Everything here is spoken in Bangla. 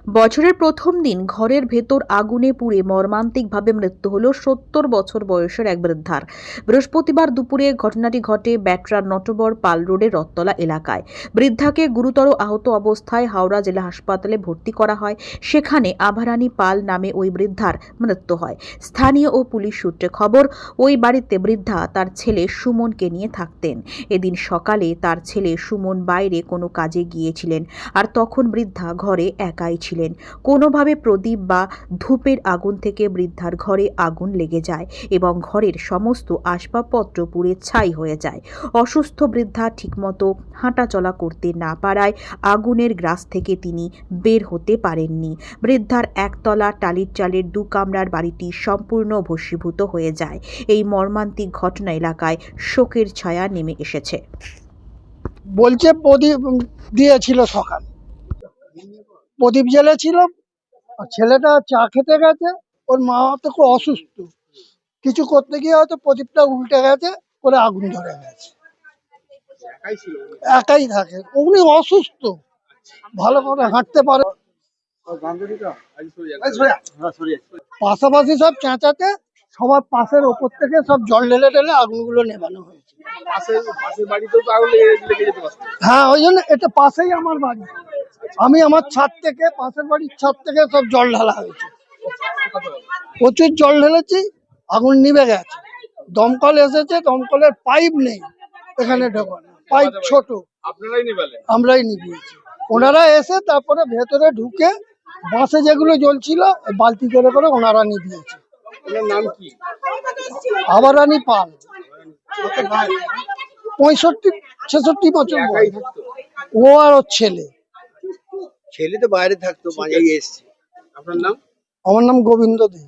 বছরের প্রথম দিন ঘরের ভেতর আগুনে পুড়ে মর্মান্তিকভাবে মৃত্যু হল ৭০ বছর বয়সের এক বৃদ্ধার। বৃহস্পতিবার দুপুরে ঘটনাটি ঘটে ব্যাটরার নটবর পাল রোডের রথতলা এলাকায়। বৃদ্ধাকে গুরুতর আহত অবস্থায় হাওড়া জেলা হাসপাতালে ভর্তি করা হয়। সেখানে আভারানী পাল নামে ওই বৃদ্ধার মৃত্যু হয়। স্থানীয় ও পুলিশ সূত্রে খবর, ওই বাড়িতে বৃদ্ধা তার ছেলে সুমনকে নিয়ে থাকতেন। এদিন সকালে তার ছেলে সুমন বাইরে কোনো কাজে গিয়েছিলেন, আর তখন বৃদ্ধা ঘরে একাই ছিলেন। কোনোভাবে প্রদীপ বা ধূপের আগুন থেকে বৃদ্ধার ঘরে আগুন লেগে যায় এবং ঘরের সমস্ত আসবাবপত্র পুড়ে ছাই হয়ে যায়। অসুস্থ বৃদ্ধা ঠিকমতো হাঁটাচলা করতে না পারায় আগুনের গ্রাস থেকে তিনি বের হতে পারেননি। বৃদ্ধার একতলা টালির চালের 2 কামরার বাড়িটি সম্পূর্ণ ভস্মীভূত হয়ে যায়। এই মর্মান্তিক ঘটনা এলাকায় শোকের ছায়া নেমে এসেছে। বলছে প্রদীপ দিয়েছিল, সকাল প্রদীপ জ্বেলেছিল। আর ছেলেটা চা খেতে গেছে, ওর মা তো খুব অসুস্থ, কিছু করতে গিয়ে হয়তো প্রদীপটা উল্টে গেছে, করে আগুন ধরে গেছে। একাই থাকে, উনি অসুস্থ, ভালো করে হাঁটতে পারে। পাশাপাশি সব চেঁচাতে সবার পাশের ওপর থেকে সব জল ঢেলে ঢেলে আগুনগুলো নেভানো হয়েছে। হ্যাঁ, ওই জন্য এটা পাশেই আমার বাড়ি। আমি আমার ছাদ থেকে, পাশের বাড়ির ছাদ থেকে সব জল ঢালা হয়েছে। প্রচুর জল ঢেলেছি, আগুন নিভে গেছে। দমকল এসেছে, দমকলের পাইপ নেই এখানে ঢোকানো, পাইপ ছোট, আমরাই নিভিয়েছি। ওনারা এসে তারপরে ভেতরে ঢুকে বাসে যেগুলো জ্বলছিল বালতি করে করে ওনারা নিভিয়েছে। আভারানী পাল, 65-66 বছর বয়স। ও আর ওর ছেলে। ছেলে তো বাইরে থাকতো, মাঝে এসছে। আপনার নাম? আমার নাম গোবিন্দ দে।